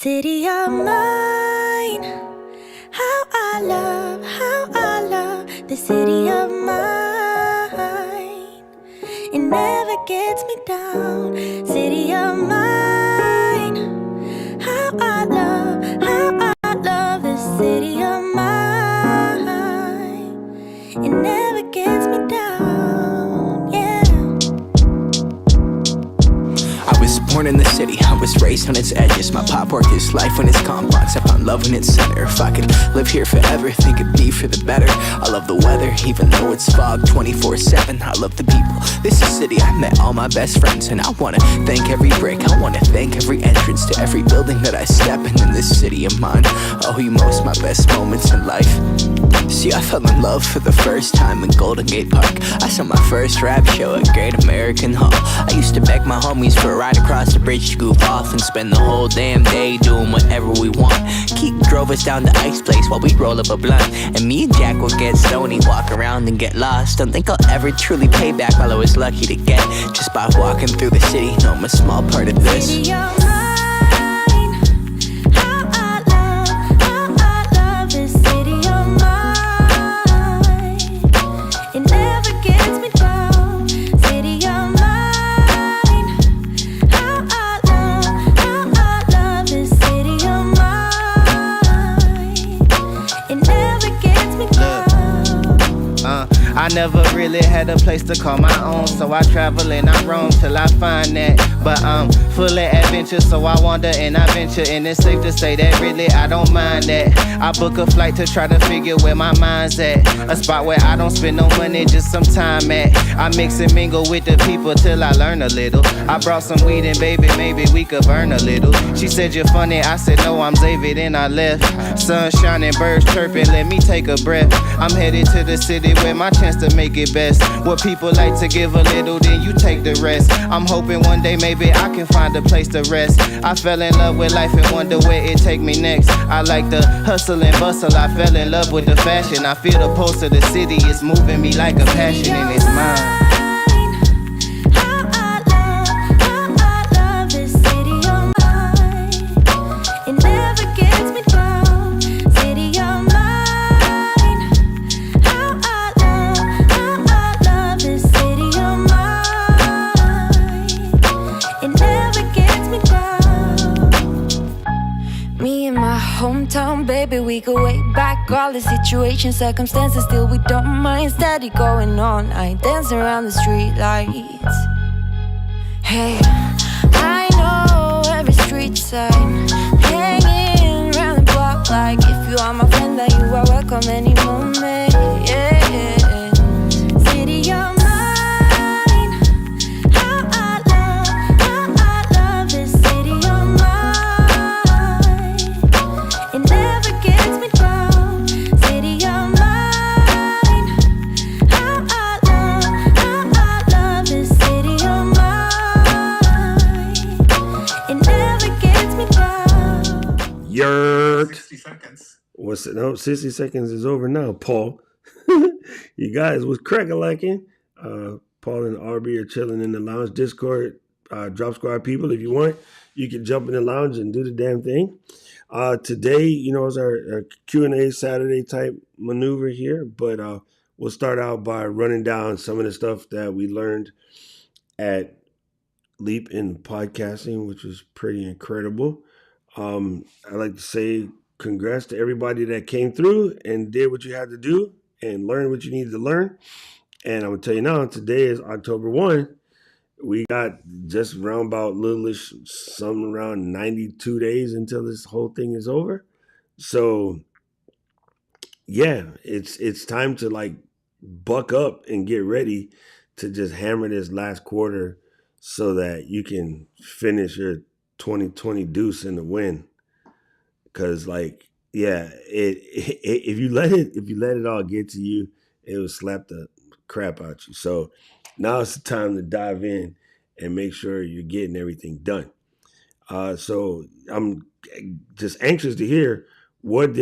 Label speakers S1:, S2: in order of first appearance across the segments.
S1: City of mine, how I love the city of mine. It never gets me down. City of mine, how I love the city of mine. It never gets me down, yeah.
S2: I was born in the city, I was raised on its edges. My pop worked his life when it's complex. I found love in its center. If I could live here forever, think it'd be for the better. I love the weather, even though it's fog 24/7. I love the people, this is city. I met all my best friends, and I wanna thank every brick. I wanna thank every entrance to every building that I step in this city of mine. I owe you most my best moments in life. See, I fell in love for the first time in Golden Gate Park. I saw my first rap show at Great American Hall. I used to beg my homies for a ride across the bridge to goof off and spend the whole damn day doing whatever we want. Keith drove us down to Ice Place while we roll up a blunt, and me and Jack would get stoney, walk around and get lost. Don't think I'll ever truly pay back all I was lucky to get just by walking through the city. No, I'm a small part of this.
S1: City of mine, how I love this city of mine. It never gets me down. City of mine, how I love this city of mine. It never gets me down.
S3: I never really had a place to call my own, so I travel and I roam till I find that. But I'm full of adventure, so I wander and I venture, and it's safe to say that really I don't mind that. I book a flight to try to figure where my mind's at, a spot where I don't spend no money, just some time at. I mix and mingle with the people till I learn a little. I brought some weed and baby, maybe we could burn a little. She said you're funny, I said no, I'm Xavier, then I left. Sun shining, birds chirping, let me take a breath. I'm headed to the city where my chance to make it best. What people like to give a little, then you take the rest. I'm hoping one day maybe I can find a place to rest. I fell in love with life and wonder where it take me next. I like the hustle and bustle, I fell in love with the fashion. I feel the pulse of the city, it's moving me like a passion, and it's mine.
S1: How I love this city of mine. It never gets me down. City of mine. How I love this city of mine. It never gets me down. Me and my hometown, baby, we go way back. All the situations, circumstances, still we don't mind. Steady going on, I dance around the street lights. Hey, I know every street sign, hanging around the block like if you are my friend, then you are welcome any moment. Yeah, city of mine, how I love this city of mine. It never gets me down. City of mine, how I love this city of mine. It never gets me down.
S4: Yerk.
S5: 60 seconds.
S4: What's it? No, 60 seconds is over now, Paul. You guys was cracking lacking. Paul and RB are chilling in the lounge. Discord, Drop Squad people, if you want, you can jump in the lounge and do the damn thing. Today, is our Q&A Saturday type maneuver here, but we'll start out by running down some of the stuff that we learned at Leap in Podcasting, which was pretty incredible. I'd like to say congrats to everybody that came through and did what you had to do and learned what you needed to learn. And I'm going to tell you now, today is October 1. We got just around about littleish, some around 92 days until this whole thing is over. So, yeah, it's time to like buck up and get ready to just hammer this last quarter so that you can finish your 2020 deuce in the win. Because, like, yeah, if you let it all get to you, it will slap the crap out you. So now it's the time to dive in and make sure you're getting everything done. So I'm just anxious to hear what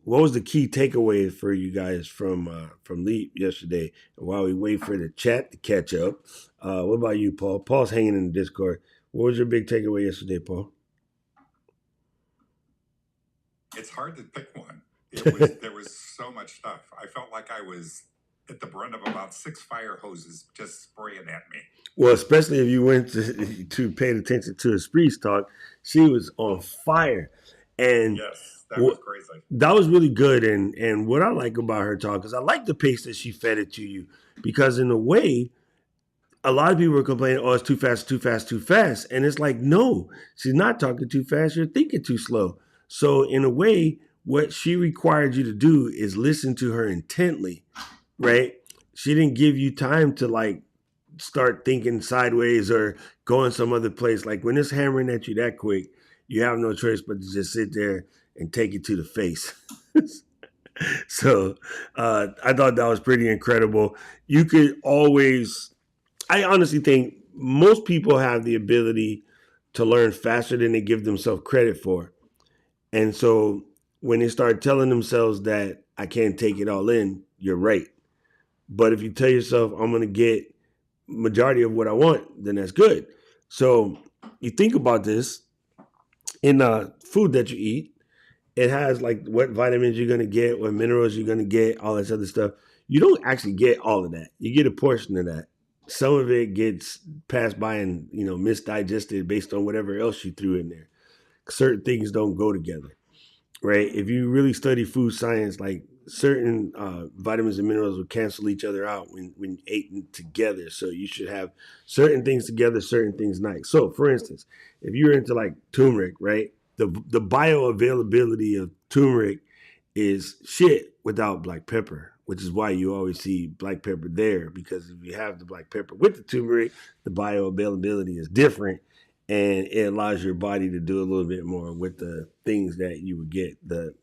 S4: was the key takeaway for you guys from Leap yesterday. And while we wait for the chat to catch up, what about you, Paul? Paul's hanging in the Discord. What was your big takeaway yesterday, Paul?
S5: It's hard to pick one. There was so much stuff. I felt like I was at the brunt of about 6 fire hoses just spraying at me.
S4: Well, especially if you went to paying attention to Espree's talk, she was on fire. And
S5: Yes, that was crazy.
S4: that was really good. And what I like about her talk is I like the pace that she fed it to you, because in a way, a lot of people are complaining, oh, it's too fast, too fast, too fast. And it's like, no, she's not talking too fast. You're thinking too slow. So in a way, what she required you to do is listen to her intently, right? She didn't give you time to like start thinking sideways or going some other place. Like when it's hammering at you that quick, you have no choice but to just sit there and take it to the face. So I thought that was pretty incredible. You could always, I honestly think most people have the ability to learn faster than they give themselves credit for. And so when they start telling themselves that I can't take it all in, you're right. But if you tell yourself I'm going to get majority of what I want, then that's good. So you think about this in food that you eat. It has like what vitamins you're going to get, what minerals you're going to get, all this other stuff. You don't actually get all of that. You get a portion of that. Some of it gets passed by and, misdigested based on whatever else you threw in there. Certain things don't go together, right? If you really study food science, like certain vitamins and minerals will cancel each other out when eaten together. So you should have certain things together, certain things not. So for instance, if you're into like turmeric, right? The bioavailability of turmeric is shit without black pepper, which is why you always see black pepper there, because if you have the black pepper with the turmeric, the bioavailability is different and it allows your body to do a little bit more with the things that you would get, the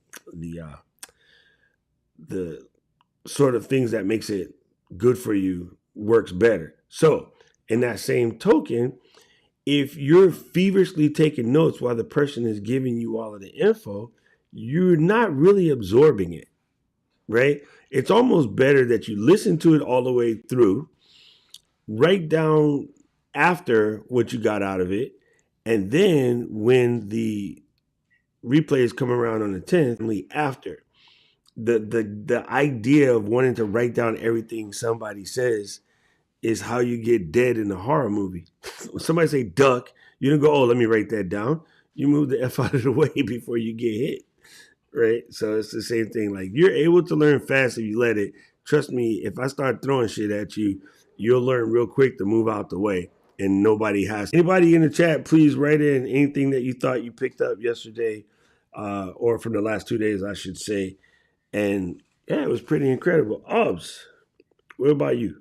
S4: sort of things that makes it good for you works better. So in that same token, if you're feverishly taking notes while the person is giving you all of the info, you're not really absorbing it, right? It's almost better that you listen to it all the way through, write down after what you got out of it, and then when the replays come around on the 10th, after. The idea of wanting to write down everything somebody says is how you get dead in a horror movie. When somebody say duck, you don't go, oh, let me write that down. You move the F out of the way before you get hit, right? So it's the same thing. Like you're able to learn fast if you let it. Trust me, if I start throwing shit at you, you'll learn real quick to move out the way. And nobody has. Anybody in the chat, please write in anything that you thought you picked up yesterday or from the last 2 days, I should say. And yeah, it was pretty incredible. Obs, what about you?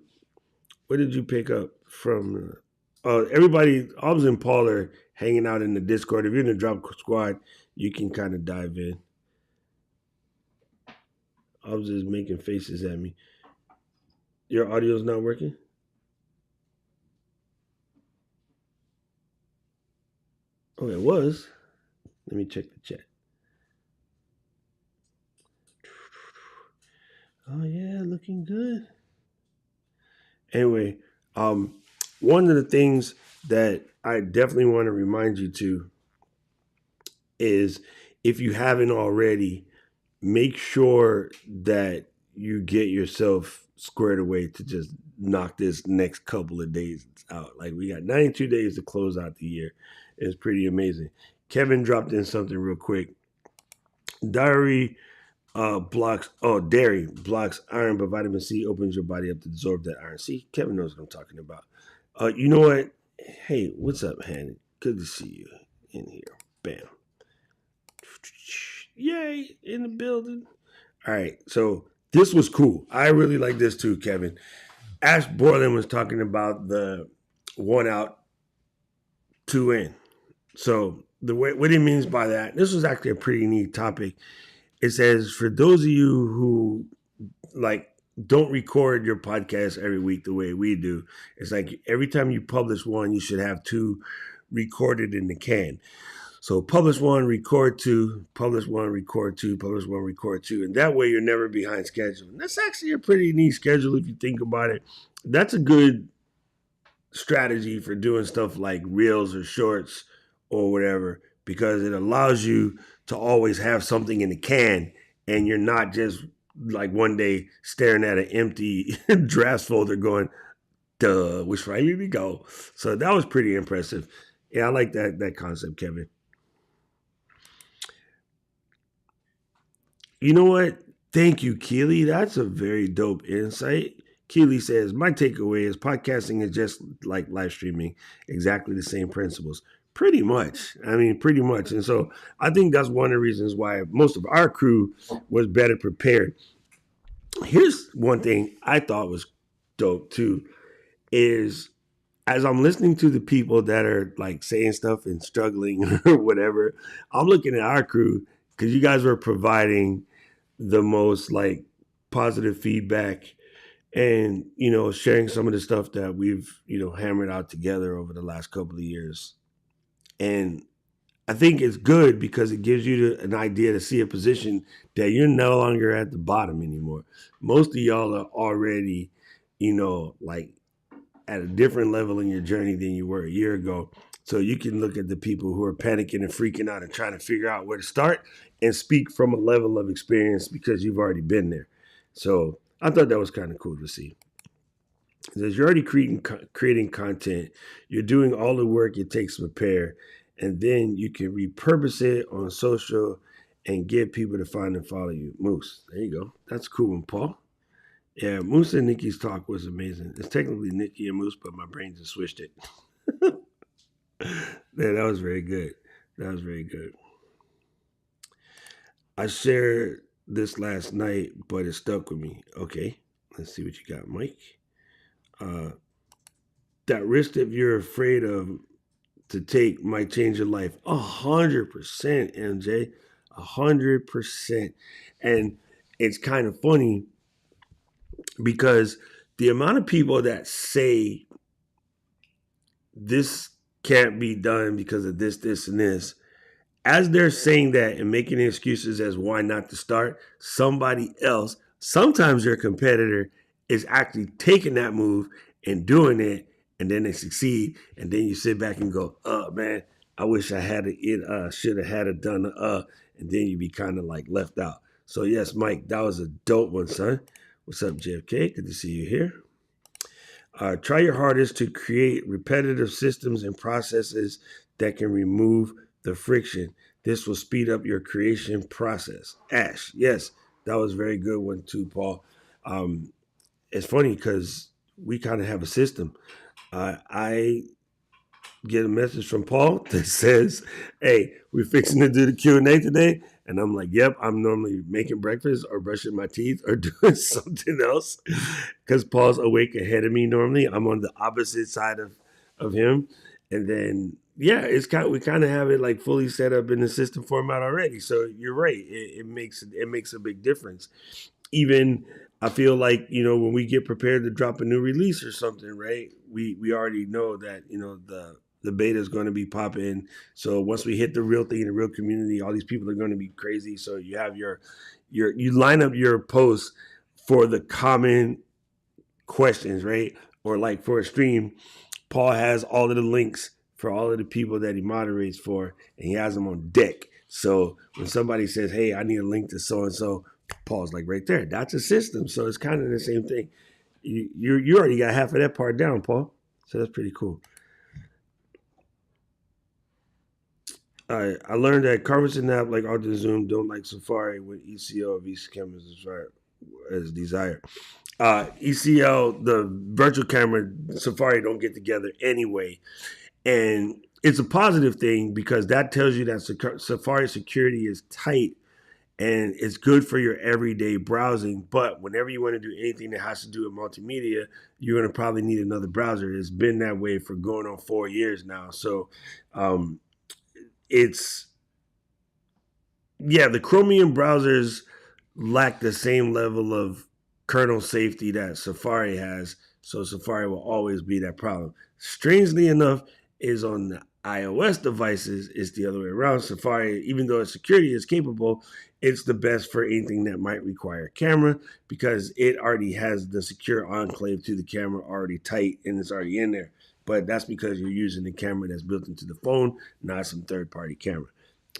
S4: What did you pick up from everybody? Obs and Paul are hanging out in the Discord. If you're in the Drop Squad, you can kind of dive in. Obs is making faces at me. Your audio's not working? Oh, it was. Let me check the chat. Oh yeah, looking good. Anyway, one of the things that I definitely want to remind you to is, if you haven't already, make sure that you get yourself squared away to just knock this next couple of days out. Like we got 92 days to close out the year. It's pretty amazing. Kevin dropped in something real quick. Dairy blocks iron, but vitamin C opens your body up to absorb that iron. See, Kevin knows what I'm talking about. You know what? Hey, what's up, Hanny? Good to see you in here. Bam. Yay, in the building. All right, so this was cool. I really like this too, Kevin. Ash Borland was talking about the 1 out, 2 in. So what he means by that, this was actually a pretty neat topic. It says, for those of you who like don't record your podcast every week the way we do, it's like every time you publish one, you should have 2 recorded in the can. So publish 1, record 2, publish 1, record 2, publish 1, record 2. And that way you're never behind schedule. And that's actually a pretty neat schedule if you think about it. That's a good strategy for doing stuff like reels or shorts or whatever. because it allows you to always have something in the can, and you're not just like one day staring at an empty drafts folder going, duh, which way did we go? So that was pretty impressive. Yeah, I like that concept, Kevin. You know what? Thank you, Keely. That's a very dope insight. Keely says, my takeaway is podcasting is just like live streaming, exactly the same principles. Pretty much. I mean, pretty much. And so I think that's one of the reasons why most of our crew was better prepared. Here's one thing I thought was dope too, is as I'm listening to the people that are like saying stuff and struggling or whatever, I'm looking at our crew because you guys were providing the most like positive feedback and, you know, sharing some of the stuff that we've, you know, hammered out together over the last couple of years. And I think it's good because it gives you an idea to see a position that you're no longer at the bottom anymore. Most of y'all are already, you know, like at a different level in your journey than you were a year ago. So you can look at the people who are panicking and freaking out and trying to figure out where to start and speak from a level of experience because you've already been there. So I thought that was kind of cool to see. It says you're already creating content. You're doing all the work it takes to prepare. And then you can repurpose it on social and get people to find and follow you. Moose, there you go. That's a cool one, Paul. Yeah, Moose and Nikki's talk was amazing. It's technically Nikki and Moose, but my brain just switched it. Yeah, that was very good. That was very good. I shared this last night, but it stuck with me. Okay, let's see what you got, Mike. That risk that you're afraid of to take might change your life. 100%, MJ. 100%. And it's kind of funny because the amount of people that say this can't be done because of this, and this, as they're saying that and making excuses as why not to start, somebody else, sometimes their competitor, is actually taking that move and doing it, and then they succeed, and then you sit back and go, man, I wish I had it, should have had it done, and then you be kind of like left out. So yes, Mike, that was a dope one, son. What's up, JFK? Good to see you here. Try your hardest to create repetitive systems and processes that can remove the friction. This will speed up your creation process. Ash, yes, that was a very good one too, Paul. It's funny because we kind of have a system. I get a message from Paul that says, hey, we're fixing to do the Q&A today. And I'm like, yep, I'm normally making breakfast or brushing my teeth or doing something else because Paul's awake ahead of me normally. I'm on the opposite side of him. And then, yeah, we kind of have it like fully set up in the system format already. So you're right. It makes a big difference. Even I feel like, you know, when we get prepared to drop a new release or something, right, we already know that, you know, the beta is going to be popping. So once we hit the real thing in the real community, all these people are going to be crazy. So you have you line up your posts for the common questions, right? Or like for a stream, Paul has all of the links for all of the people that he moderates for, and he has them on deck. So when somebody says, hey, I need a link to so-and-so, Paul's like right there. That's a system. So it's kind of the same thing. You already got half of that part down, Paul. So that's pretty cool. I learned that Carver's and app like Arden Zoom don't like Safari when ECO of each camera is desired. ECL, the virtual camera, Safari don't get together anyway. And it's a positive thing because that tells you that Safari security is tight and it's good for your everyday browsing. But whenever you want to do anything that has to do with multimedia, you're going to probably need another browser. It's been that way for going on 4 years now. So, the Chromium browsers lack the same level of kernel safety that Safari has, so Safari will always be that problem. Strangely enough, is on the iOS devices, it's the other way around. Safari, even though its security is capable, it's the best for anything that might require a camera because it already has the secure enclave to the camera already tight and it's already in there. but that's because you're using the camera that's built into the phone, not some third-party camera.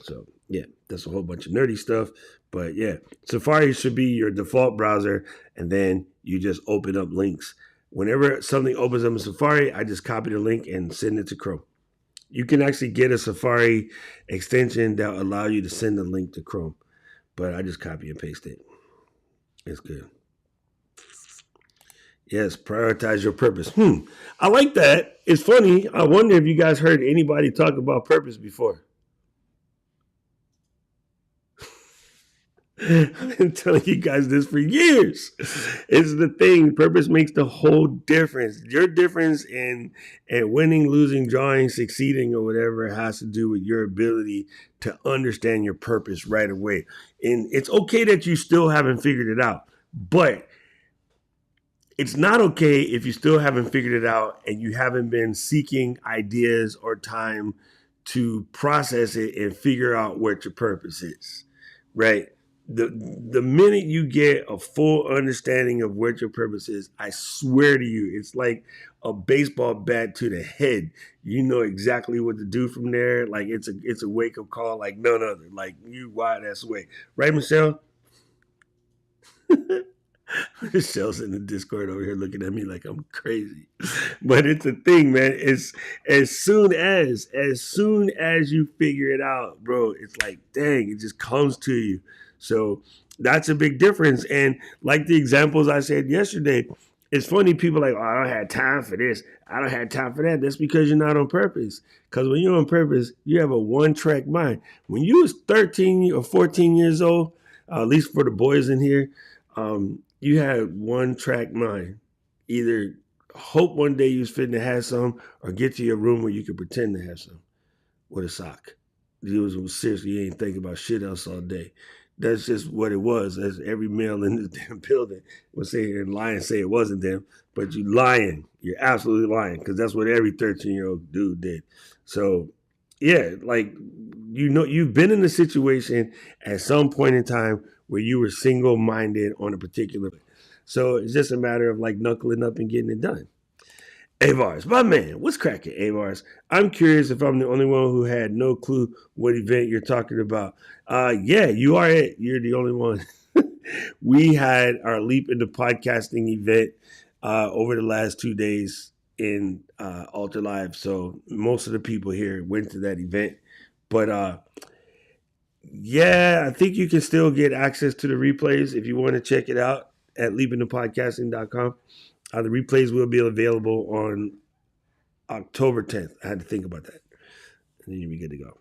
S4: So yeah, that's a whole bunch of nerdy stuff. But yeah, Safari should be your default browser, and then you just open up links. Whenever something opens up in Safari, I just copy the link and send it to Chrome. You can actually get a Safari extension that will allow you to send the link to Chrome, but I just copy and paste it. It's good. Yes, prioritize your purpose. I like that. It's funny. I wonder if you guys heard anybody talk about purpose before. I've been telling you guys this for years. It's the thing. Purpose makes the whole difference. Your difference in winning, losing, drawing, succeeding, or whatever has to do with your ability to understand your purpose right away. And it's okay that you still haven't figured it out, but it's not okay if you still haven't figured it out and you haven't been seeking ideas or time to process it and figure out what your purpose is, right? The minute you get a full understanding of what your purpose is, I swear to you, it's like a baseball bat to the head. You know exactly what to do from there. Like it's a wake up call like none other. Like you wide ass away, right, Michelle? Michelle's in the Discord over here looking at me like I'm crazy, but it's a thing, man. It's as soon as you figure it out, bro, it's like, dang, it just comes to you. So that's a big difference. And like the examples I said yesterday, it's funny. People are like, oh, I don't have time for this. I don't have time for that. That's because you're not on purpose. Because when you're on purpose, you have a one-track mind. When you was 13 or 14 years old, at least for the boys in here, you had one-track mind. Either hope one day you was fitting to have some, or get to your room where you could pretend to have some with a sock. You was seriously, you ain't thinking about shit else all day. That's just what it was. As every male in this damn building would say and lie and say it wasn't them, but you lying. You're absolutely lying, because that's what every 13-year-old dude did. So yeah, like, you know, you've been in a situation at some point in time where you were single-minded on a particular. So it's just a matter of like knuckling up and getting it done. Avars, my man, what's cracking, Avars? I'm curious if I'm the only one who had no clue what event you're talking about. Yeah, you are it. You're the only one. We had our Leap into Podcasting event over the last 2 days in Alter Live. So most of the people here went to that event. But yeah, I think you can still get access to the replays if you want to check it out at leapintopodcasting.com. The replays will be available on October 10th. I had to think about that. And then you'll be good to go.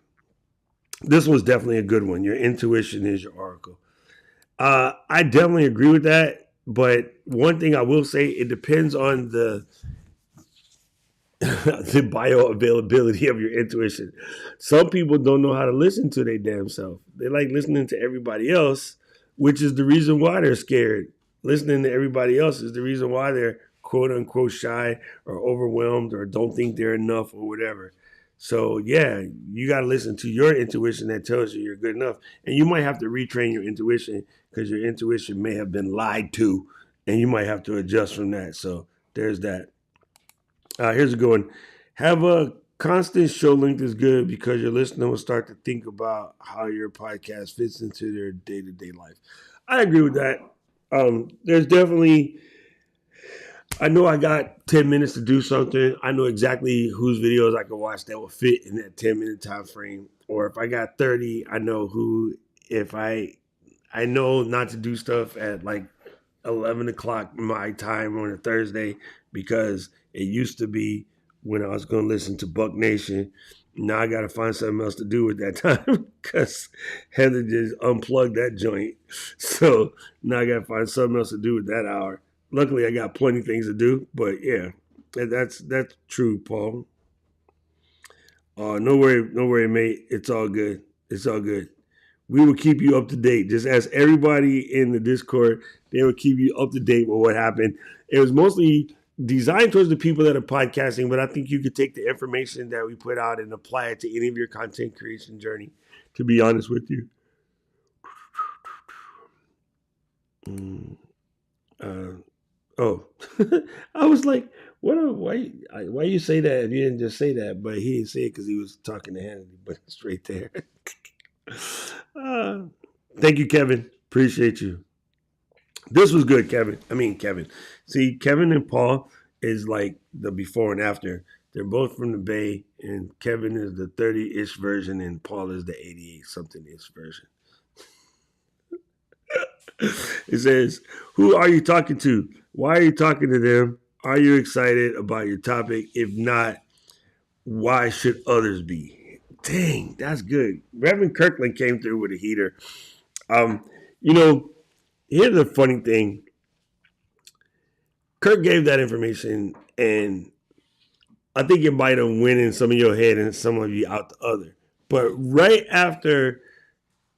S4: This was definitely a good one. Your intuition is your oracle. I definitely agree with that. But one thing I will say, it depends on the bioavailability of your intuition. Some people don't know how to listen to their damn self. They like listening to everybody else, which is the reason why they're scared. Listening to everybody else is the reason why they're quote unquote shy or overwhelmed or don't think they're enough or whatever. So yeah, you got to listen to your intuition that tells you you're good enough. And you might have to retrain your intuition because your intuition may have been lied to, and you might have to adjust from that. So there's that. Here's a good one. Have a constant show length is good because your listener will start to think about how your podcast fits into their day-to-day life. I agree with that. There's definitely, I know I got 10 minutes to do something. I know exactly whose videos I can watch that will fit in that 10-minute time frame. Or if I got 30, I know who, if I know not to do stuff at like 11 o'clock my time on a Thursday, because it used to be when I was going to listen to Buck Nation. Now I got to find something else to do with that time because Heather just unplugged that joint. So now I got to find something else to do with that hour. Luckily, I got plenty of things to do, but yeah, that's true, Paul. No worry, mate. It's all good. It's all good. We will keep you up to date. Just ask everybody in the Discord. They will keep you up to date with what happened. It was mostly designed towards the people that are podcasting, but I think you could take the information that we put out and apply it to any of your content creation journey, to be honest with you. I was like, Why you say that if you didn't just say that? But he didn't say it because he was talking to Hannity, but it's right there. Uh, thank you, Kevin. Appreciate you. This was good, Kevin. I mean, Kevin. See, Kevin and Paul is like the before and after. They're both from the Bay, and Kevin is the 30-ish version, and Paul is the 88-something-ish version. It says, who are you talking to? Why are you talking to them? Are you excited about your topic? If not, why should others be? Dang, that's good. Reverend Kirkland came through with a heater. You know, here's the funny thing. Kirk gave that information, and I think it might have went in some of your head and some of you out the other. But right after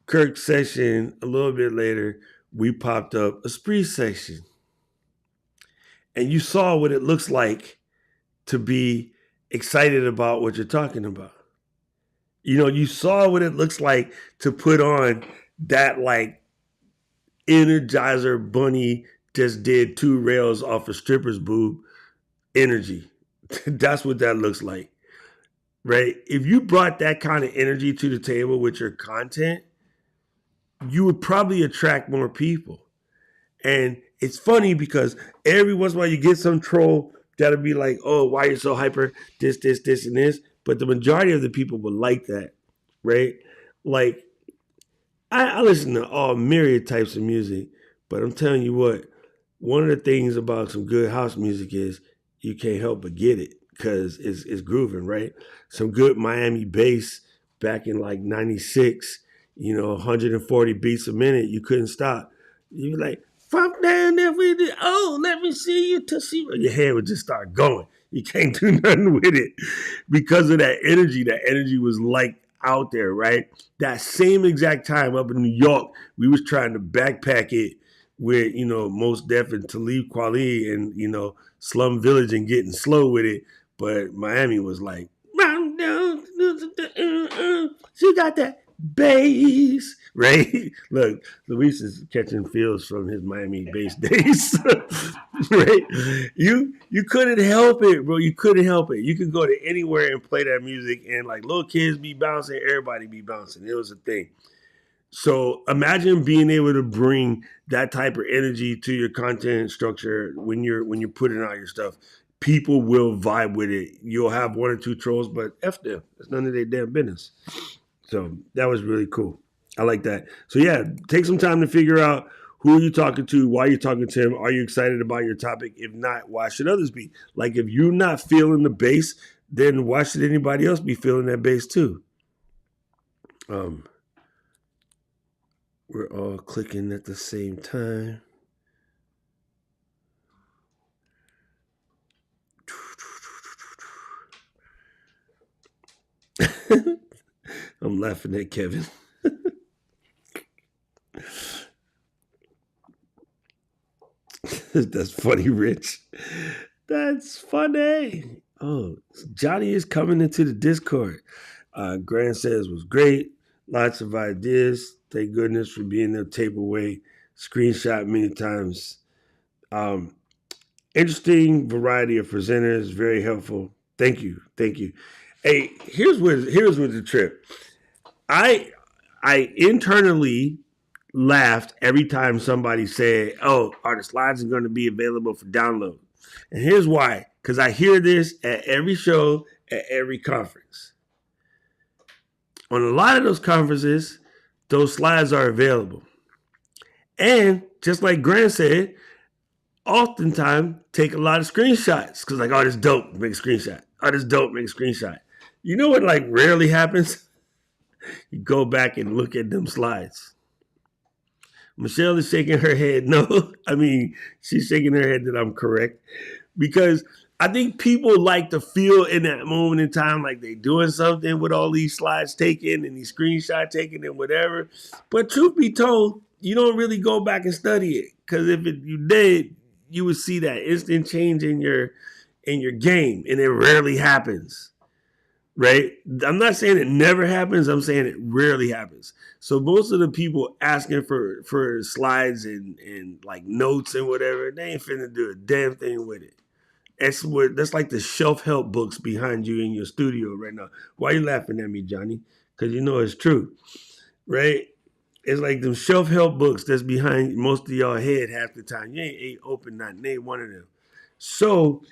S4: Kirk's session, a little bit later, we popped up a spree section. And you saw what it looks like to be excited about what you're talking about. You know, you saw what it looks like to put on that like Energizer Bunny just did 2 rails off a stripper's boob energy. That's what that looks like, right? If you brought that kind of energy to the table with your content, you would probably attract more people. And it's funny because every once in a while you get some troll that'll be like, oh, why are you so hyper? This, and this. But the majority of the people would like that, right? Like, I listen to all myriad types of music, but I'm telling you what, one of the things about some good house music is you can't help but get it because it's grooving, right? Some good Miami bass back in like 96, 140 beats a minute, you couldn't stop. You were like, fuck down there with it. Oh, let me see you to see. Your head would just start going. You can't do nothing with it because of that energy. That energy was like out there, right? That same exact time up in New York, we was trying to backpack it with, Mos Def and Talib Kweli and, Slum Village and getting slow with it. But Miami was like, she got that bass, right? Look, Luis is catching feels from his Miami bass days, right? You couldn't help it, bro. You couldn't help it. You could go to anywhere and play that music, and like little kids be bouncing, everybody be bouncing. It was a thing. So imagine being able to bring that type of energy to your content structure when you're putting out your stuff. People will vibe with it. You'll have 1 or 2 trolls, but F them. It's none of their damn business. So that was really cool. I like that. So yeah, take some time to figure out who are you talking to, why you're talking to him, are you excited about your topic? If not, why should others be? Like if you're not feeling the bass, then why should anybody else be feeling that bass too? We're all clicking at the same time. I'm laughing at Kevin. That's funny, Rich. That's funny. Oh, Johnny is coming into the Discord. Grant says was great. Lots of ideas. Thank goodness for being there, tape away. Screenshot many times. Interesting variety of presenters. Very helpful. Thank you. Hey, here's where the trip. I internally laughed every time somebody said, oh, are the slides going to be available for download? And here's why. Because I hear this at every show, at every conference. On a lot of those conferences, those slides are available. And just like Grant said, oftentimes take a lot of screenshots. Because like, oh, this dope, make a screenshot. Oh, this dope, make a screenshot. You know what like rarely happens? You go back and look at them slides. Michelle is shaking her head. No, I mean, she's shaking her head that I'm correct. Because I think people like to feel in that moment in time like they're doing something with all these slides taken and these screenshots taken and whatever. But truth be told, you don't really go back and study it. Because if you did, you would see that instant change in your game. And it rarely happens. Right? I'm not saying it never happens. I'm saying it rarely happens. So most of the people asking for slides and like notes and whatever, they ain't finna do a damn thing with it. That's like the self-help books behind you in your studio right now. Why are you laughing at me, Johnny? Because you know it's true, right? It's like them self-help books that's behind most of y'all head half the time. You ain't open not name one of them. So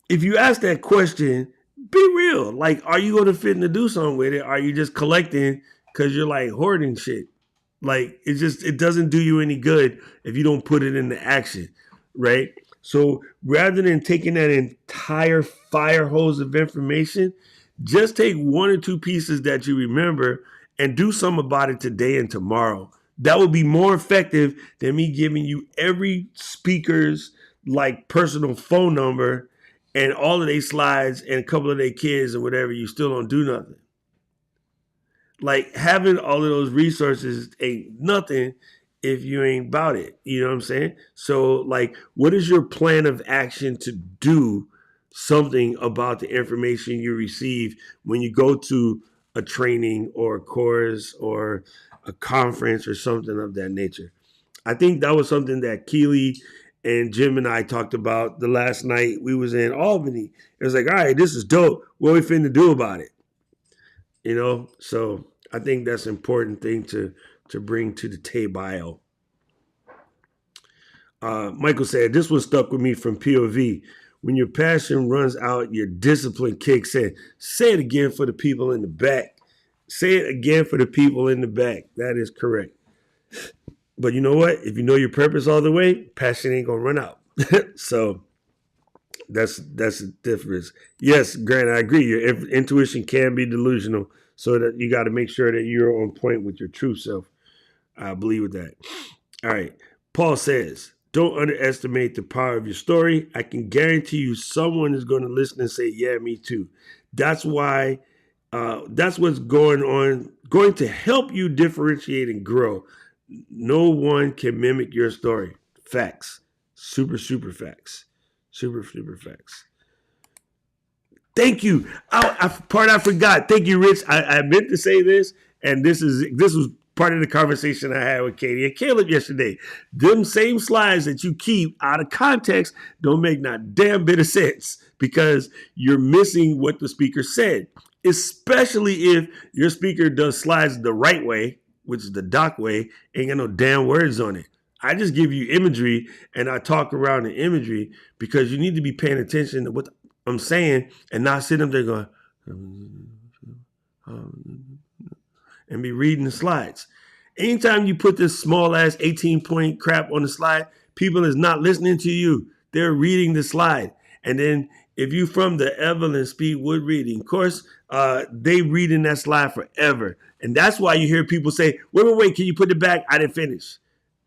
S4: if you ask that question, be real. Like, are you going to fit in to do something with it? Are you just collecting because you're like hoarding shit? Like, it doesn't do you any good if you don't put it into action, right? So rather than taking that entire fire hose of information, just take one or two pieces that you remember and do something about it today and tomorrow. That would be more effective than me giving you every speaker's like personal phone number and all of their slides and a couple of their kids or whatever. You still don't do nothing. Like, having all of those resources ain't nothing if you ain't about it. You know what I'm saying? So, like, what is your plan of action to do something about the information you receive when you go to a training or a course or a conference or something of that nature? I think that was something that Keely and Jim and I talked about the last night we was in Albany. It was like, all right, this is dope. What we finna do about it? You know, so I think that's an important thing to bring to the table. Michael said, this one stuck with me from POV. When your passion runs out, your discipline kicks in. Say it again for the people in the back. Say it again for the people in the back. That is correct. But you know what? If you know your purpose all the way, passion ain't going to run out. So that's the difference. Yes, Grant, I agree. Your intuition can be delusional, so that you got to make sure that you're on point with your true self. I believe with that. All right. Paul says, don't underestimate the power of your story. I can guarantee you someone is going to listen and say, yeah, me too. That's why, that's what's going to help you differentiate and grow. No one can mimic your story. Facts. Super, super facts. Super, super facts. Thank you. I forgot. Thank you, Rich. I meant to say this, and this was part of the conversation I had with Katie and Caleb yesterday. Them same slides that you keep out of context don't make not damn bit of sense because you're missing what the speaker said, especially if your speaker does slides the right way, which is the doc way, ain't got no damn words on it. I just give you imagery and I talk around the imagery because you need to be paying attention to what I'm saying and not sitting up there going and be reading the slides. Anytime you put this small ass 18-point crap on the slide, people is not listening to you. They're reading the slide. And then if you from the Evelyn Speedwood reading course, they reading that slide forever. And that's why you hear people say, wait, can you put it back? I didn't finish.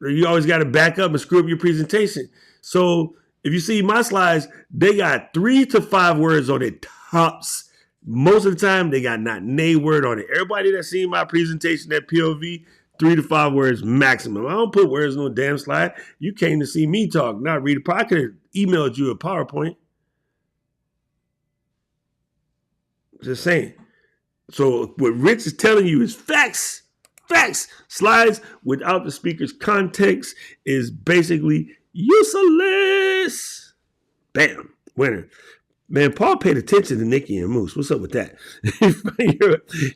S4: You always got to back up and screw up your presentation. So if you see my slides, they got 3 to 5 words on it, tops. Most of the time, they got not a word on it. Everybody that's seen my presentation at POV, 3 to 5 words maximum. I don't put words on no damn slide. You came to see me talk, not read it. I could have emailed you a PowerPoint. Just saying. So what Rich is telling you is facts. Facts. Slides without the speaker's context is basically useless. Bam. Winner. Man, Paul paid attention to Nikki and Moose. What's up with that?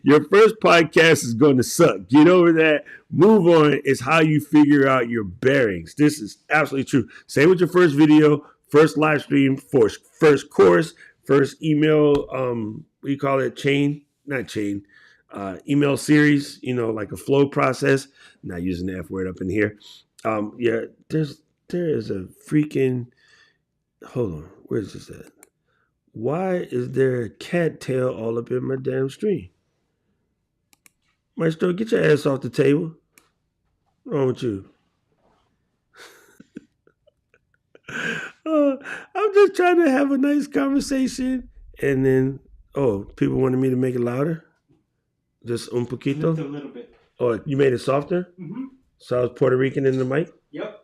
S4: your first podcast is going to suck. Get over that. Move on is how you figure out your bearings. This is absolutely true. Same with your first video, first live stream, first course, first email, what do you call it? Email series, like a flow process. I'm not using the F word up in here. There is a freaking, hold on, where's this at? Why is there a cat tail all up in my damn stream? Maestro, get your ass off the table. What's wrong with you? I'm just trying to have a nice conversation. And then, people wanted me to make it louder? Just un poquito?
S6: Just a little bit.
S4: Oh, you made it softer?
S6: Mm-hmm.
S4: So I was Puerto Rican in the mic?
S6: Yep.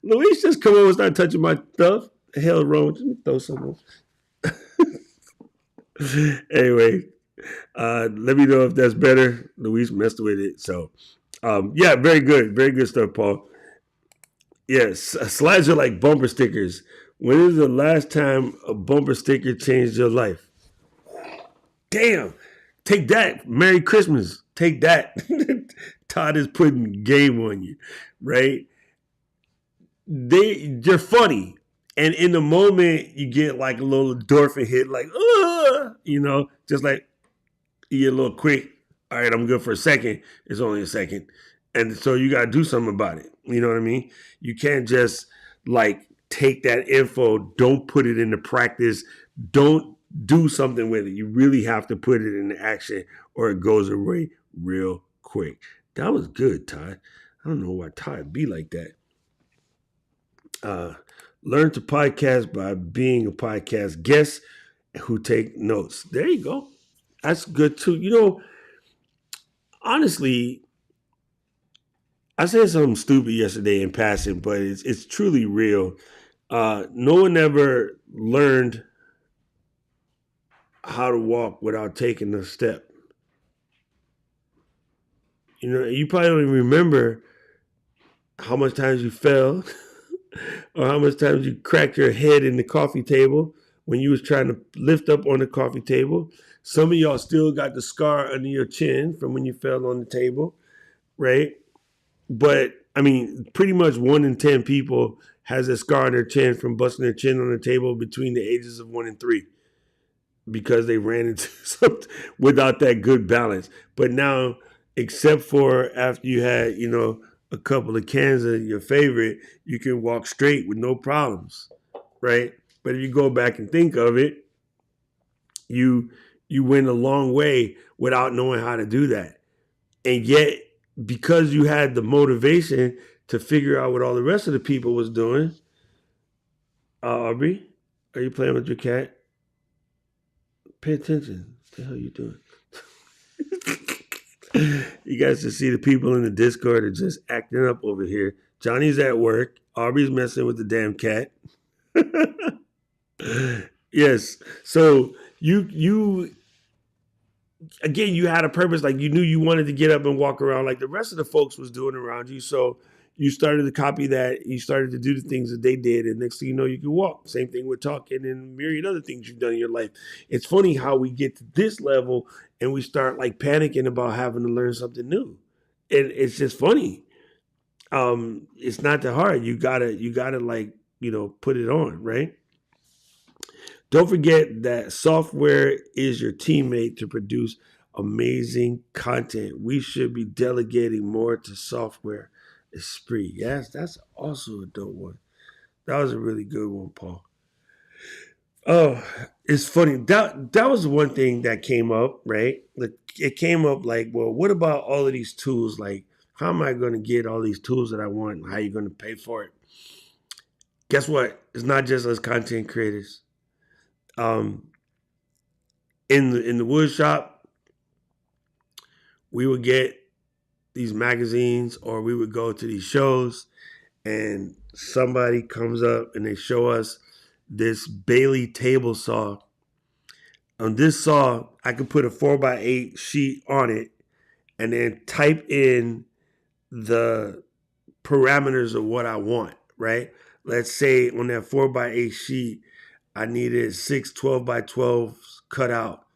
S4: Luis just come over and start touching my stuff. The hell wrong with you? Throw something. Anyway, let me know if that's better. Luis messed with it. So, very good. Very good stuff, Paul. Yes, slides are like bumper stickers. When is the last time a bumper sticker changed your life? Damn. Take that. Merry Christmas. Take that. Todd is putting game on you, right? They're funny. And in the moment, you get like a little endorphin hit, like, just like you get a little quick. All right, I'm good for a second. It's only a second. And so you got to do something about it. You know what I mean? You can't just like take that info, don't put it into practice, don't do something with it. You really have to put it into action or it goes away real quick. That was good, Todd. I don't know why Todd be like that. Learn to podcast by being a podcast guest who take notes. There you go. That's good too. Honestly, I said something stupid yesterday in passing, but it's truly real. No one ever learned how to walk without taking a step. You probably don't even remember how much times you fell or how much times you cracked your head in the coffee table when you was trying to lift up on the coffee table. Some of y'all still got the scar under your chin from when you fell on the table, right? But, I mean, pretty much 1 in 10 people has a scar on their chin from busting their chin on the table between the ages of 1 and 3 because they ran into something without that good balance. But now, except for after you had, a couple of cans of your favorite, you can walk straight with no problems, right? But if you go back and think of it, you went a long way without knowing how to do that. And yet, because you had the motivation to figure out what all the rest of the people was doing, Aubrey, are you playing with your cat? Pay attention. What the hell are you doing? You guys should see the people in the Discord are just acting up over here. Johnny's at work. Aubrey's messing with the damn cat. Yes. So you again, you had a purpose. Like you knew you wanted to get up and walk around like the rest of the folks was doing around you. So you started to copy that. You started to do the things that they did. And next thing you know, you can walk. Same thing with talking and myriad other things you've done in your life. It's funny how we get to this level and we start like panicking about having to learn something new. And it's just funny. It's not that hard. You gotta like, put it on, right? Don't forget that software is your teammate to produce amazing content. We should be delegating more to software. Esprit. Yes, that's also a dope one. That was a really good one, Paul. Oh, it's funny. That was one thing that came up, right? Like it came up like, well, what about all of these tools? Like, how am I going to get all these tools that I want? How are you going to pay for it? Guess what? It's not just us content creators. In the wood shop, we would get these magazines or we would go to these shows and somebody comes up and they show us this Bailey table saw. On this saw, I could put a 4x8 sheet on it and then type in the parameters of what I want, right? Let's say on that 4x8 sheet, I needed 6 12x12s cut out.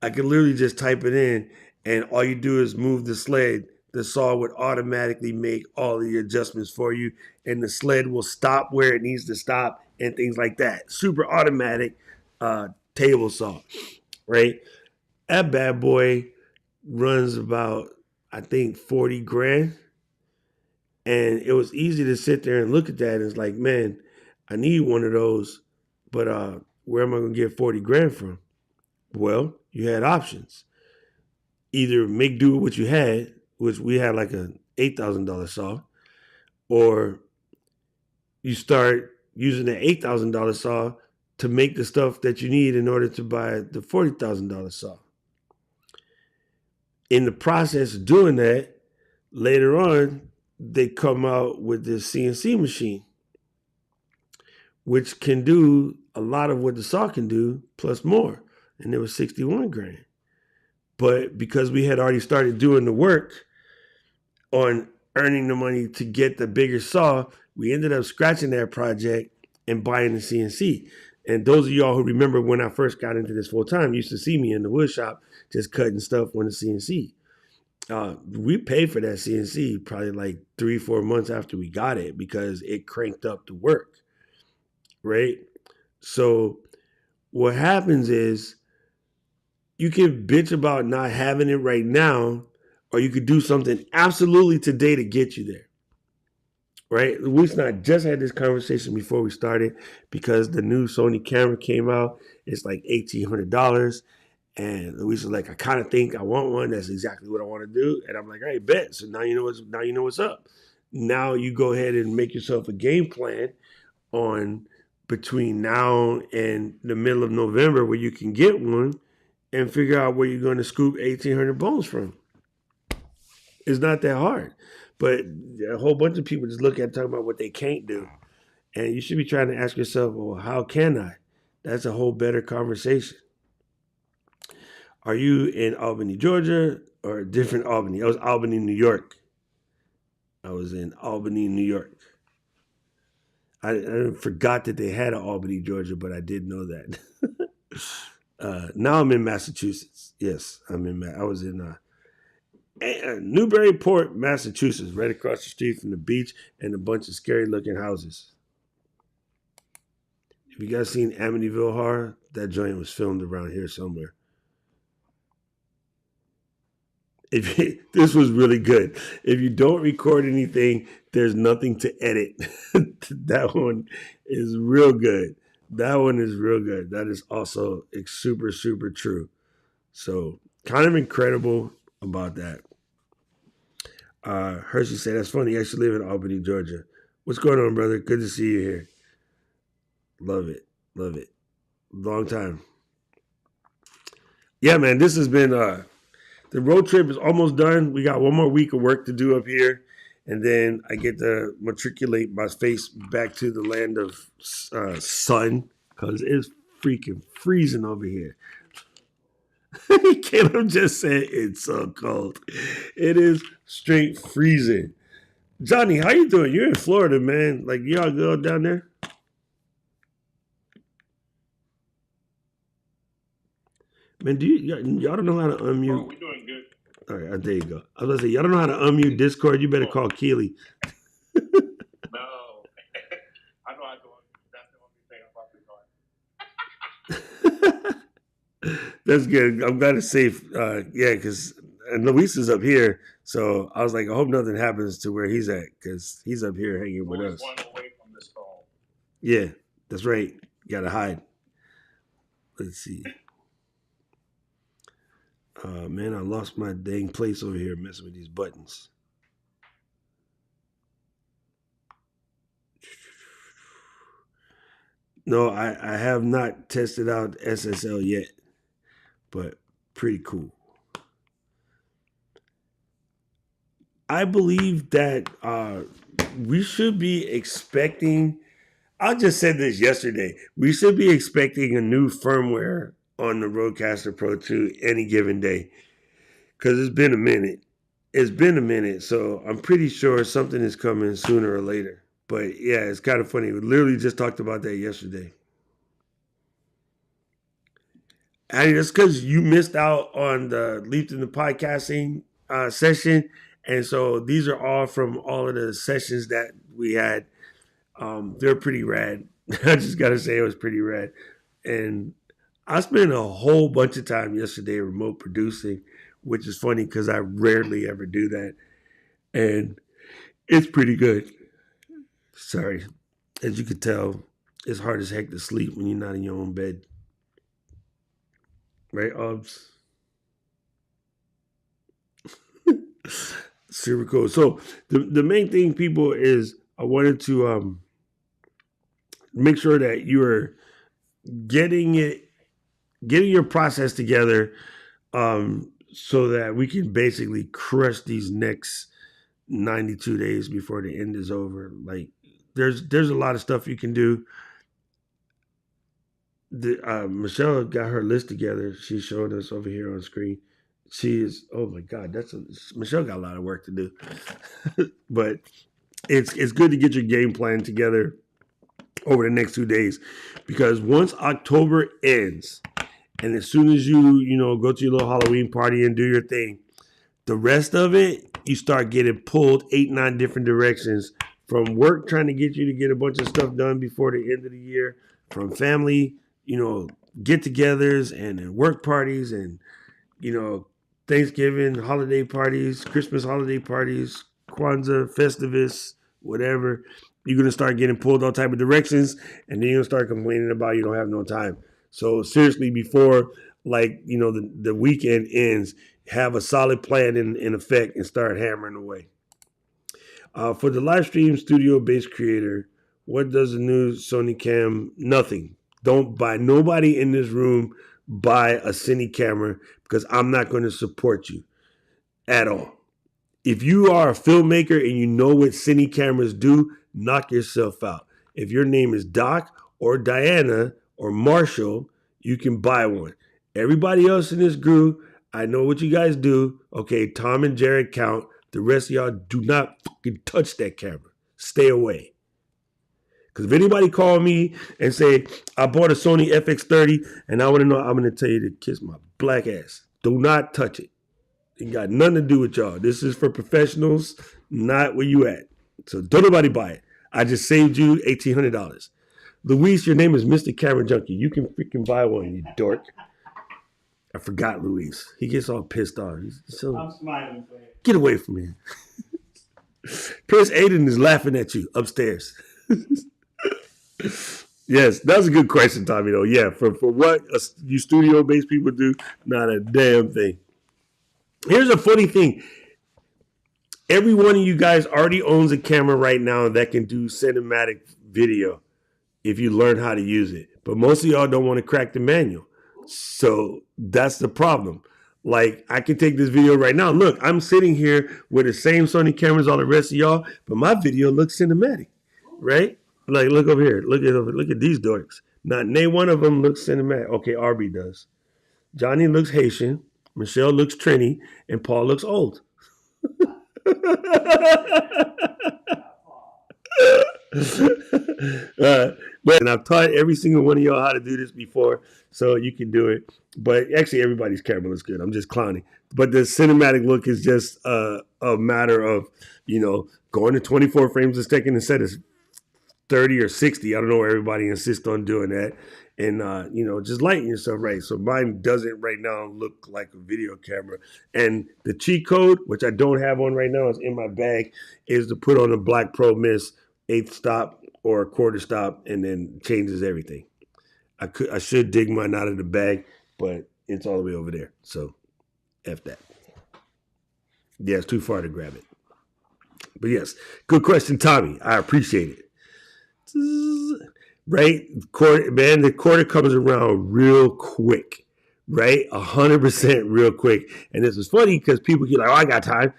S4: I could literally just type it in and all you do is move the sled. The saw would automatically make all the adjustments for you and the sled will stop where it needs to stop and things like that. Super automatic table saw, right? That bad boy runs about, I think, 40 grand. And it was easy to sit there and look at that and it's like, man, I need one of those, but where am I going to get 40 grand from? Well, you had options. Either make do with what you had, which we had like an $8,000 saw, or you start using the $8,000 saw to make the stuff that you need in order to buy the $40,000 saw. In the process of doing that, later on, they come out with this CNC machine, which can do a lot of what the saw can do, plus more. And it was 61 grand. But because we had already started doing the work on earning the money to get the bigger saw, we ended up scratching that project and buying the CNC. And those of y'all who remember when I first got into this full time used to see me in the wood shop just cutting stuff on the CNC. We paid for that CNC probably like 3-4 months after we got it because it cranked up the work, right? So what happens is you can bitch about not having it right now, or you could do something absolutely today to get you there. Right? Luis and I just had this conversation before we started because the new Sony camera came out. It's like $1,800. And Luis was like, I kind of think I want one. That's exactly what I want to do. And I'm like, all right, bet. So now you know what's up. Now you go ahead and make yourself a game plan on between now and the middle of November where you can get one and figure out where you're going to scoop 1,800 bones from. It's not that hard. But a whole bunch of people just look at it, talking about what they can't do. And you should be trying to ask yourself, well, how can I? That's a whole better conversation. Are you in Albany, Georgia, or a different Albany? I was Albany, New York. I was in Albany, New York. I forgot that they had an Albany, Georgia, but I did know that. Now I'm in Massachusetts. Yes, I was in Newburyport, Massachusetts, right across the street from the beach and a bunch of scary-looking houses. Have you guys seen Amityville Horror? That joint was filmed around here somewhere. This was really good. If you don't record anything, there's nothing to edit. That one is real good. That is also super, super true. So kind of incredible about that. Hershey said, that's funny. I actually live in Albany, Georgia. What's going on, brother? Good to see you here. Love it. Long time. Yeah, man, this has been, the road trip is almost done. We got one more week of work to do up here. And then I get to matriculate my face back to the land of sun because it's freaking freezing over here. Caleb just said it's so cold. It is straight freezing. Johnny, how you doing? You're in Florida, man. Like, y'all good down there? Man, y'all don't know how to unmute?
S6: Oh, we're doing good.
S4: All right, there you go. I was going to say, y'all don't know how to unmute Discord. You better call Keely.
S6: No. I know I don't. That's the only thing I'm probably doing.
S4: That's good. I'm glad it's safe. Yeah, because Luis is up here. So I was like, I hope nothing happens to where he's at because he's up here hanging with us.
S6: One away from this call.
S4: Yeah, that's right. You got to hide. Let's see. Man, I lost my dang place over here messing with these buttons. No, I have not tested out SSL yet, but pretty cool. I believe that we should be expecting, I just said this yesterday, we should be expecting a new firmware on the Rodecaster Pro 2 any given day because it's been a minute. So I'm pretty sure something is coming sooner or later. But yeah, it's kind of funny. We literally just talked about that yesterday. And it's because you missed out on the Leaped into Podcasting session. And so these are all from all of the sessions that we had. They're pretty rad. I just got to say it was pretty rad. And I spent a whole bunch of time yesterday remote producing, which is funny because I rarely ever do that. And it's pretty good. Sorry. As you could tell, it's hard as heck to sleep when you're not in your own bed. Right, Obs? Super cool. So the main thing, people, is I wanted to make sure that you are getting your process together so that we can basically crush these next 92 days before the end is over. Like there's a lot of stuff you can do. Michelle got her list together. She's showing us over here on screen. She is, oh my God, Michelle got a lot of work to do. But it's good to get your game plan together over the next 2 days, because once October ends, and as soon as you go to your little Halloween party and do your thing, the rest of it, you start getting pulled 8-9 different directions, from work trying to get you to get a bunch of stuff done before the end of the year, from family, get-togethers and work parties, and Thanksgiving holiday parties, Christmas holiday parties, Kwanzaa, Festivus, whatever. You're going to start getting pulled all type of directions, and then you're going to start complaining about you don't have no time. So seriously, before the weekend ends, have a solid plan in effect and start hammering away. For the live stream studio-based creator, what does the new Sony Cam? Nothing. Don't buy. Nobody in this room buy a Cine camera, because I'm not going to support you at all. If you are a filmmaker and you know what Cine cameras do, knock yourself out. If your name is Doc or Diana or Marshall, you can buy one. Everybody else in this group, I know what you guys do. Okay, Tom and Jared count. The rest of y'all do not fucking touch that camera. Stay away. Because if anybody call me and say, I bought a Sony FX30 and I want to know, I'm going to tell you to kiss my black ass. Do not touch it. It got nothing to do with y'all. This is for professionals, not where you at. So don't nobody buy it. I just saved you $1,800. Luis, your name is Mr. Camera Junkie. You can freaking buy one, you dork. I forgot Luis. He gets all pissed off.
S6: I'm smiling for you.
S4: Get away from me. Chris Aiden is laughing at you upstairs. Yes, that's a good question, Tommy, though. Yeah, for what you studio-based people do, not a damn thing. Here's a funny thing. Every one of you guys already owns a camera right now that can do cinematic video if you learn how to use it. But most of y'all don't want to crack the manual. So that's the problem. Like, I can take this video right now. Look, I'm sitting here with the same Sony cameras all the rest of y'all, but my video looks cinematic, right? Like, look over here. Look at these dorks. Not one of them looks cinematic. Okay, RB does. Johnny looks Haitian. Michelle looks Trini, and Paul looks old. And I've taught every single one of y'all how to do this before, so you can do it. But actually, everybody's camera looks good. I'm just clowning. But the cinematic look is just a matter of, going to 24 frames a second instead of 30 or 60. I don't know why everybody insists on doing that. And, just lighten yourself right. So mine doesn't right now look like a video camera. And the cheat code, which I don't have on right now, is in my bag, is to put on a Black Pro Miss 8th stop or a quarter stop, and then changes everything. I should dig mine out of the bag, but it's all the way over there. So F that. Yeah, it's too far to grab it. But yes, good question, Tommy. I appreciate it. Right? Man, the quarter comes around real quick, right? 100% real quick. And this is funny because people get like, oh, I got time.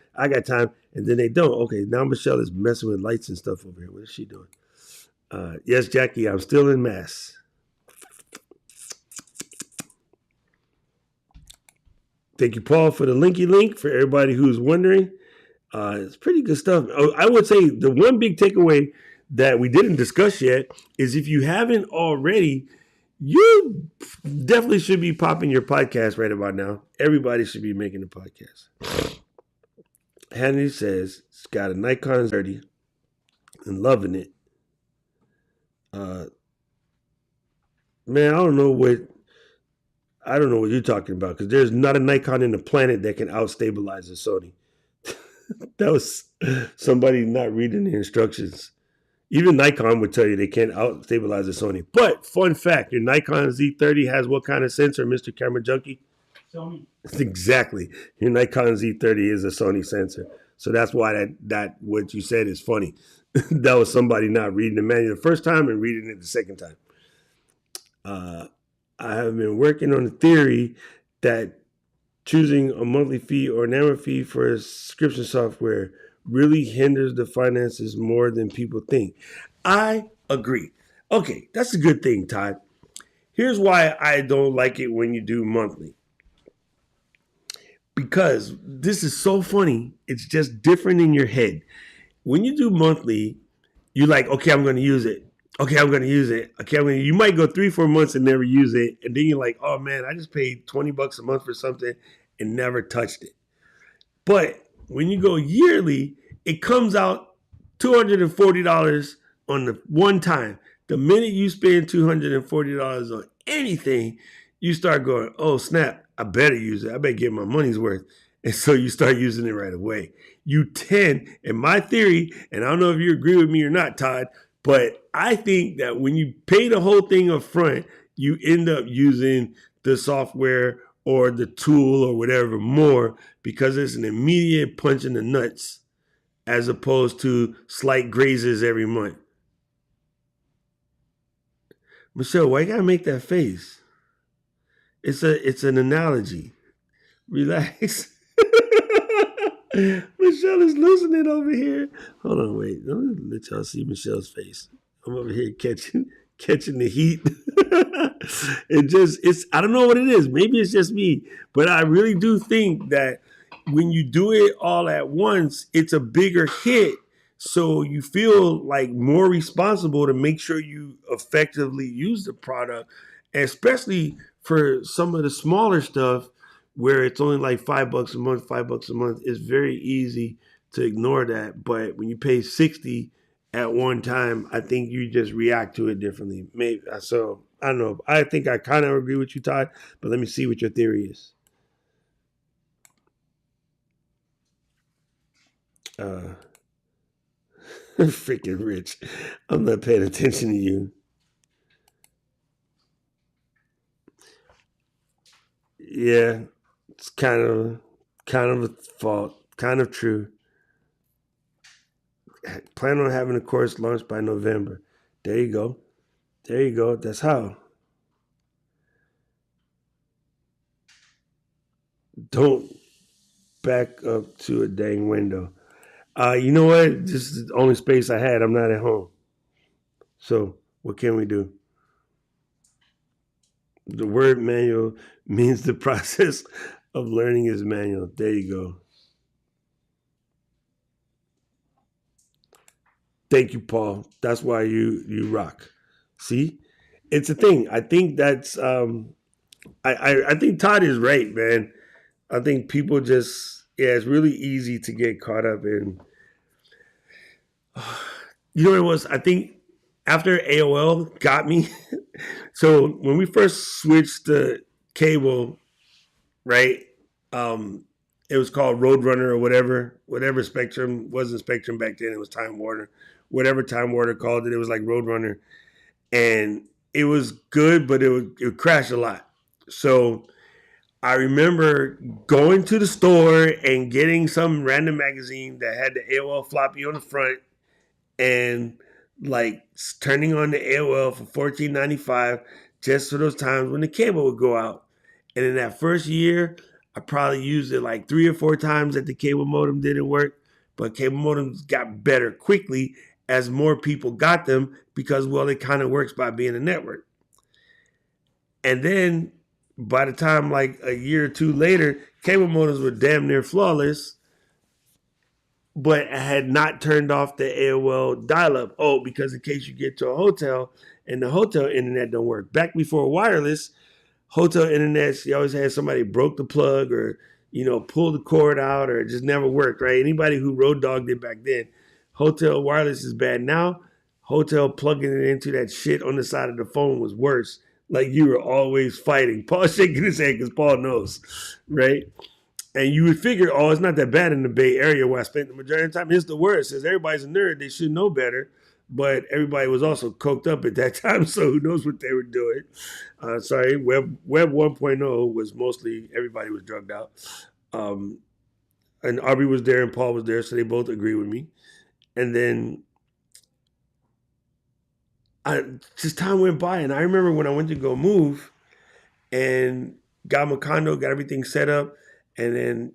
S4: And then they don't. Okay, now Michelle is messing with lights and stuff over here. What is she doing? Yes, Jackie, I'm still in Mass. Thank you, Paul, for the linky link. For everybody who's wondering, it's pretty good stuff. I would say the one big takeaway that we didn't discuss yet is, if you haven't already, you definitely should be popping your podcast right about now. Everybody should be making a podcast. Hannity says it's got a Nikon 30 and loving it. Man, I don't know what you're talking about, because there's not a Nikon in the planet that can out-stabilize a Sony. That was somebody not reading the instructions. Even Nikon would tell you they can't out-stabilize a Sony. But, fun fact, your Nikon Z30 has what kind of sensor, Mr. Camera Junkie?
S6: Sony.
S4: Exactly. Your Nikon Z30 is a Sony sensor. So that's why that what you said is funny. That was somebody not reading the manual the first time and reading it the second time. I have been working on the theory that choosing a monthly fee or an annual fee for a subscription software really hinders the finances more than people think. I agree. Okay, that's a good thing, Todd. Here's why I don't like it when you do monthly. Because this is so funny. It's just different in your head. when you do monthly, you like, okay, I'm going to use it. Okay, I'm going to use it. Okay, you might go 3-4 months and never use it. And then you're like, oh man, I just paid $20 a month for something and never touched it. But when you go yearly, it comes out $240 on the one time. The minute you spend $240 on anything, you start going, oh snap, I better use it. I better get my money's worth. And so you start using it right away. You tend, in my theory, and I don't know if you agree with me or not, Todd, but I think that when you pay the whole thing up front, you end up using the software or the tool or whatever more because it's an immediate punch in the nuts as opposed to slight grazes every month. Michelle, why you gotta make that face? It's an analogy. Relax. Michelle is losing it over here. Hold on, wait. Let me let y'all see Michelle's face. I'm over here catching the heat. It's I don't know what it is. Maybe it's just me, but I really do think that when you do it all at once, it's a bigger hit. So you feel like more responsible to make sure you effectively use the product, especially for some of the smaller stuff where it's only like $5 a month, $5 a month. It's very easy to ignore that. But when you pay 60 at one time, I think you just react to it differently. Maybe so. I don't know. I think I kind of agree with you, Todd. But let me see what your theory is. Freaking Rich. I'm not paying attention to you. Yeah, it's kind of a fault. Kind of true. Plan on having the course launched by November. There you go. There you go. That's how. Don't back up to a dang window. You know what? This is the only space I had. I'm not at home. So what can we do? The word manual means the process of learning is manual. There you go. Thank you, Paul. That's why you rock. See? It's a thing. I think that's I think Todd is right, man. I think people just it's really easy to get caught up in. You know what it was? I think after AOL got me, so when we first switched to cable, right? It was called Roadrunner or whatever Spectrum wasn't Spectrum back then. It was Time Warner, whatever Time Warner called it. It was like Roadrunner, and it was good, but it would crash a lot. So I remember going to the store and getting some random magazine that had the AOL floppy on the front and like turning on the AOL for $14.95 just for those times when the cable would go out. And in that first year, I probably used it like 3 or 4 times that the cable modem didn't work. But cable modems got better quickly as more people got them because, well, it kind of works by being a network. And then by the time like a year or two later, cable modems were damn near flawless, but I had not turned off the AOL dial-up. Oh, because in case you get to a hotel and the hotel internet don't work. Back before wireless, hotel internet, you always had somebody broke the plug or, pulled the cord out or it just never worked, right? Anybody who road dogged it back then. Hotel wireless is bad now. Hotel plugging it into that shit on the side of the phone was worse. Like you were always fighting. Paul's shaking his head because Paul knows, right? And you would figure, oh, it's not that bad in the Bay Area where I spent the majority of the time. It's the worst. Since everybody's a nerd, they should know better. But everybody was also coked up at that time, so who knows what they were doing. Web 1.0 was mostly everybody was drugged out. And Aubrey was there and Paul was there, so they both agree with me. And then just time went by, and I remember when I went to go move and got my condo, got everything set up, and then,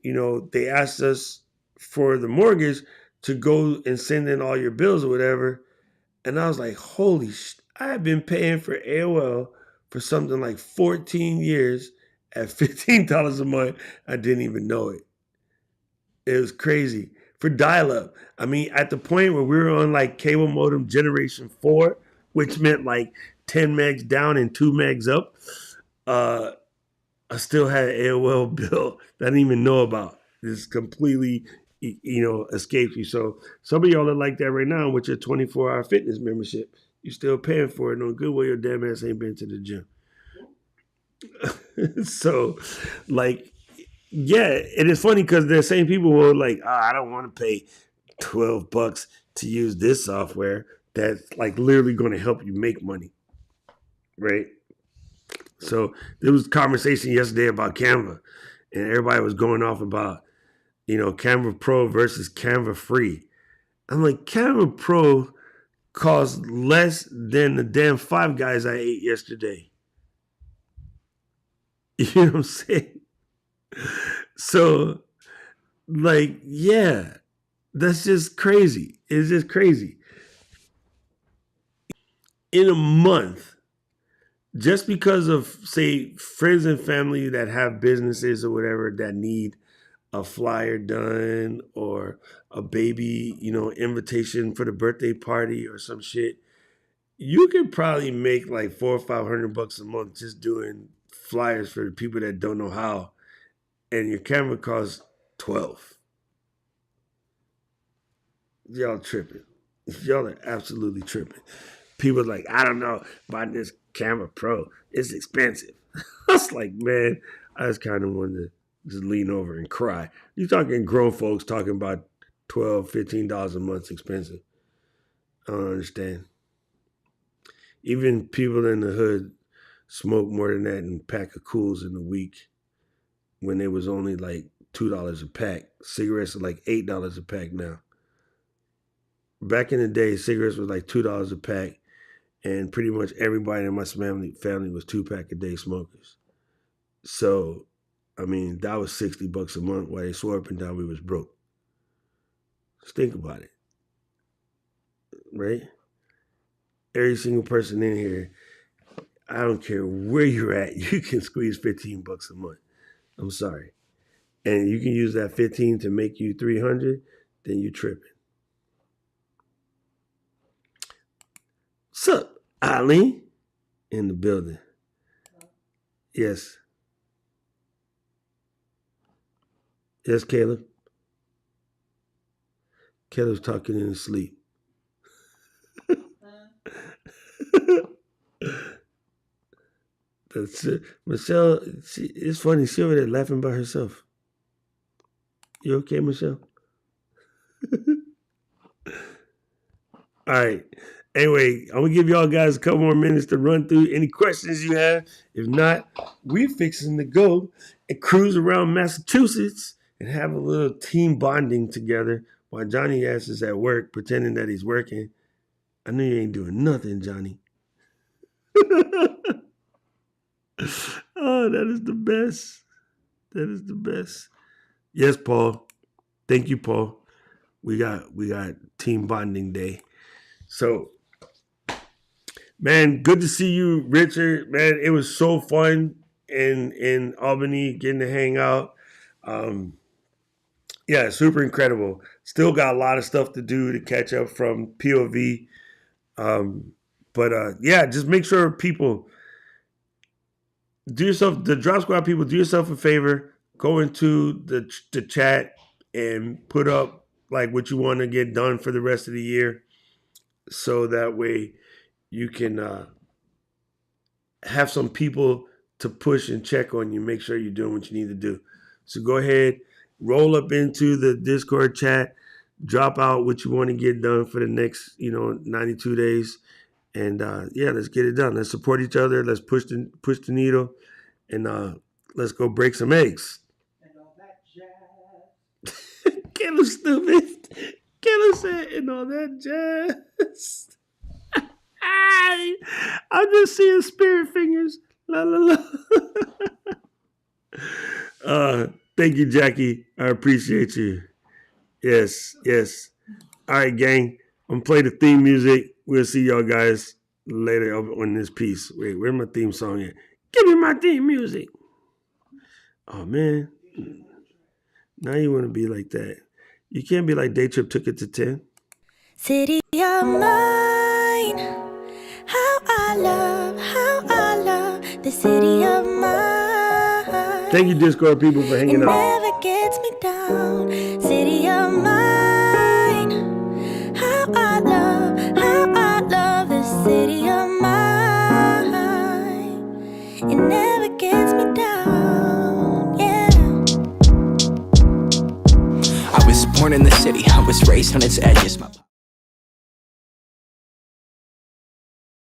S4: they asked us for the mortgage to go and send in all your bills or whatever. And I was like, holy shit, I have been paying for AOL for something like 14 years at $15 a month. I didn't even know it. It was crazy. for dial-up. I mean, at the point where we were on like cable modem generation 4, which meant like 10 megs down and 2 megs up, I still had an AOL bill that I didn't even know about. This completely, escaped you. So some of y'all are like that right now with your 24-hour fitness membership. You're still paying for it. No good way your damn ass ain't been to the gym. So, like, yeah, it is funny because the same people who are like, I don't want to pay $12 to use this software that's like literally going to help you make money, right? So there was a conversation yesterday about Canva, and everybody was going off about, Canva Pro versus Canva Free. I'm like, Canva Pro costs less than the damn Five Guys I ate yesterday. You know what I'm saying? So, like, yeah, that's just crazy. It's just crazy. In a month, just because of, say, friends and family that have businesses or whatever that need a flyer done or a baby, invitation for the birthday party or some shit, you could probably make like $400 or $500 a month just doing flyers for the people that don't know how. And your camera costs $12. Y'all tripping. Y'all are absolutely tripping. People are like, I don't know about this Camera Pro. It's expensive. I was like, man, I just kind of wanted to just lean over and cry. You're talking grown folks talking about $12, $15 a month's expensive. I don't understand. Even people in the hood smoke more than that and pack of Cools in a week when it was only like $2 a pack. Cigarettes are like $8 a pack now. Back in the day, cigarettes was like $2 a pack, and pretty much everybody in my family was 2-pack a day smokers. So, I mean, that was $60 a month while they swore up and down we was broke. Just think about it, right? Every single person in here, I don't care where you're at, you can squeeze $15 a month. I'm sorry. And you can use that 15 to make you 300, then you tripping. Sup, Eileen? In the building. Yes. Yes, Caleb. Caleb's talking in his sleep. That's it. Michelle, it's funny. She over there laughing by herself. You okay, Michelle? All right. Anyway, I'm going to give y'all guys a couple more minutes to run through any questions you have. If not, we're fixing to go and cruise around Massachusetts and have a little team bonding together while Johnny ass is at work pretending that he's working. I know you ain't doing nothing, Johnny. Oh, that is the best. That is the best. Yes, Paul. Thank you, Paul. We got team bonding day. So, man, good to see you, Richard. Man, it was so fun in Albany getting to hang out. Yeah, super incredible. Still got a lot of stuff to do to catch up from POV. But yeah, just make sure people the Drop Squad people, do yourself a favor. Go into the chat and put up like what you want to get done for the rest of the year. So that way you can have some people to push and check on you, make sure you're doing what you need to do. So go ahead, roll up into the Discord chat, drop out what you want to get done for the next, 92 days. And yeah, let's get it done. Let's support each other. Let's push the needle, and let's go break some eggs.
S6: And all that jazz.
S4: Caleb stupid. Caleb said, and all that jazz. I'm just seeing spirit fingers. La la la. Thank you, Jackie. I appreciate you. Yes. All right, gang. I'm gonna play the theme music. We'll see y'all guys later on this piece. Wait, where's my theme song at? Give me my theme music. Oh, man. Now you want to be like that. You can't be like Day Trip took it to 10.
S1: City of mine. How I love the city of mine.
S4: Thank you, Discord people, for
S1: It
S4: hanging out.
S1: never gets me down. City of mine. How I love the city of mine. It never gets me down. Yeah.
S2: I was born in the city, I was raised on its edges. My